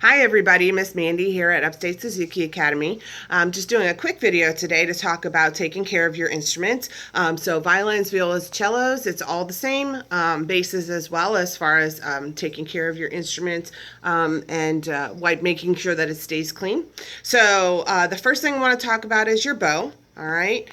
Hi everybody, Miss Mandy here at Upstate Suzuki Academy. Just doing a quick video today to talk about taking care of your instruments. So violins, violas, cellos, it's all the same. Basses as well, as far as taking care of your instruments and making sure that it stays clean. So the first thing I want to talk about is your bow. All right.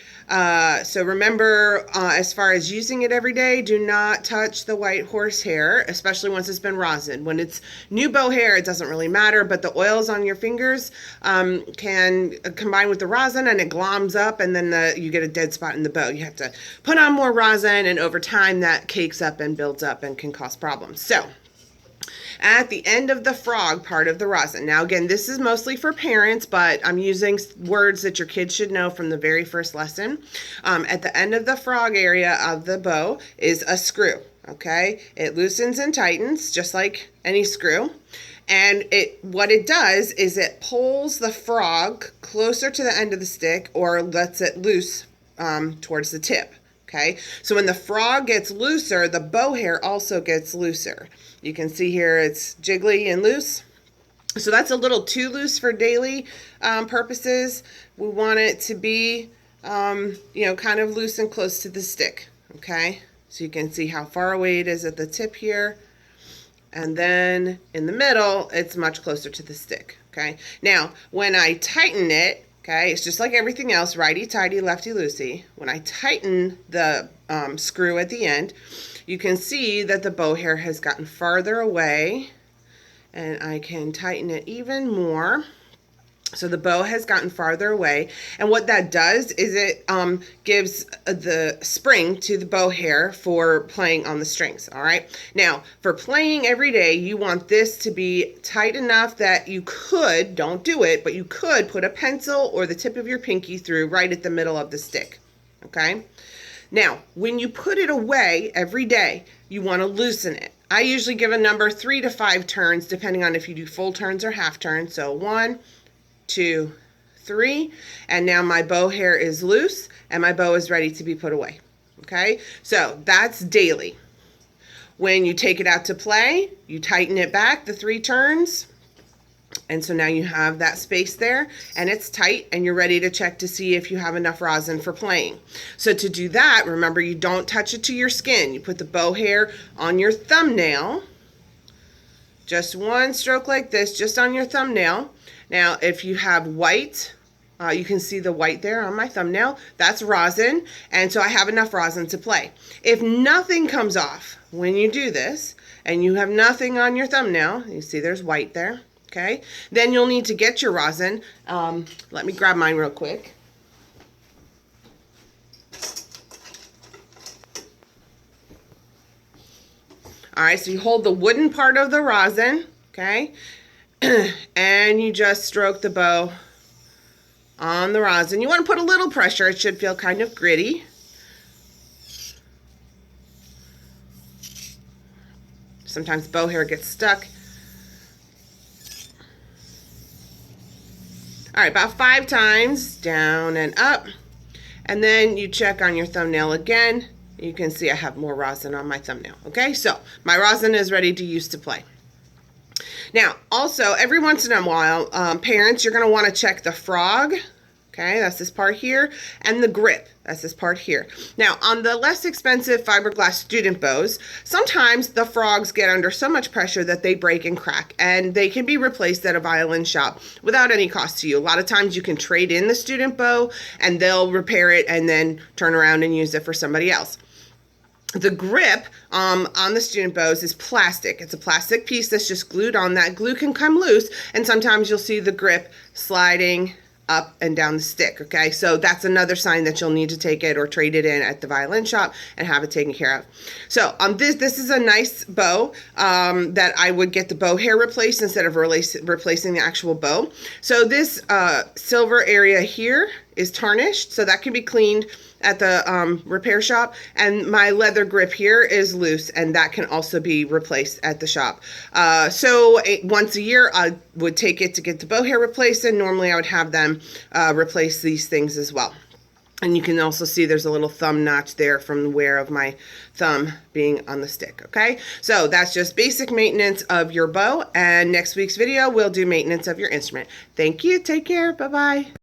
So remember, as far as using it every day, do not touch the white horsehair, especially once it's been rosin. When it's new bow hair, it doesn't really matter, but the oils on your fingers can combine with the rosin and it gloms up, and then you get a dead spot in the bow. You have to put on more rosin, and over time that cakes up and builds up and can cause problems. So at the end of the frog part of the rosin. Now again, this is mostly for parents, but I'm using words that your kids should know from the very first lesson. At the end of the frog area of the bow is a screw, okay? It loosens and tightens just like any screw. And what it does is it pulls the frog closer to the end of the stick or lets it loose towards the tip. Okay, so when the frog gets looser, the bow hair also gets looser. You can see here it's jiggly and loose. So that's a little too loose for daily purposes. We want it to be, kind of loose and close to the stick. Okay, so you can see how far away it is at the tip here. And then in the middle, it's much closer to the stick. Okay, now when I tighten it, okay, it's just like everything else, righty-tighty, lefty-loosey. When I tighten the screw at the end, you can see that the bow hair has gotten farther away, and I can tighten it even more. So the bow has gotten farther away, and what that does is it gives the spring to the bow hair for playing on the strings, all right? Now, for playing every day, you want this to be tight enough that you could, don't do it, but you could put a pencil or the tip of your pinky through right at the middle of the stick, okay? Now, when you put it away every day, you want to loosen it. I usually give a number 3 to 5 turns, depending on if you do full turns or half turns. So 1, 2, 3, and now my bow hair is loose and my bow is ready to be put away. Okay, so that's daily. When you take it out to play, you tighten it back the 3 turns, and so now you have that space there and it's tight, and you're ready to check to see if you have enough rosin for playing. So to do that, remember, you don't touch it to your skin. You put the bow hair on your thumbnail, just one stroke like this, just on your thumbnail. Now, if you have white, you can see the white there on my thumbnail. That's rosin, and so I have enough rosin to play. If nothing comes off when you do this, and you have nothing on your thumbnail, you see there's white there, okay? Then you'll need to get your rosin. Let me grab mine real quick. All right, so you hold the wooden part of the rosin, okay? And you just stroke the bow on the rosin. You want to put a little pressure. It should feel kind of gritty. Sometimes bow hair gets stuck. All right, about 5 times, down and up. And then you check on your thumbnail again. You can see I have more rosin on my thumbnail. Okay, so my rosin is ready to use to play. Now, also, every once in a while, parents, you're going to want to check the frog, okay, that's this part here, and the grip, that's this part here. Now, on the less expensive fiberglass student bows, sometimes the frogs get under so much pressure that they break and crack, and they can be replaced at a violin shop without any cost to you. A lot of times you can trade in the student bow, and they'll repair it and then turn around and use it for somebody else. The grip on the student bows is plastic. It's a plastic piece that's just glued on. That glue can come loose, and sometimes you'll see the grip sliding up and down the stick, okay? So that's another sign that you'll need to take it or trade it in at the violin shop and have it taken care of. So this is a nice bow that I would get the bow hair replaced instead of replacing the actual bow. So this silver area here is tarnished, so that can be cleaned at the repair shop, and my leather grip here is loose, and that can also be replaced at the shop. Once a year I would take it to get the bow hair replaced, and normally I would have them replace these things as well. And you can also see there's a little thumb notch there from the wear of my thumb being on the stick, okay? So that's just basic maintenance of your bow, and next week's video we'll do maintenance of your instrument. Thank you, take care, bye-bye.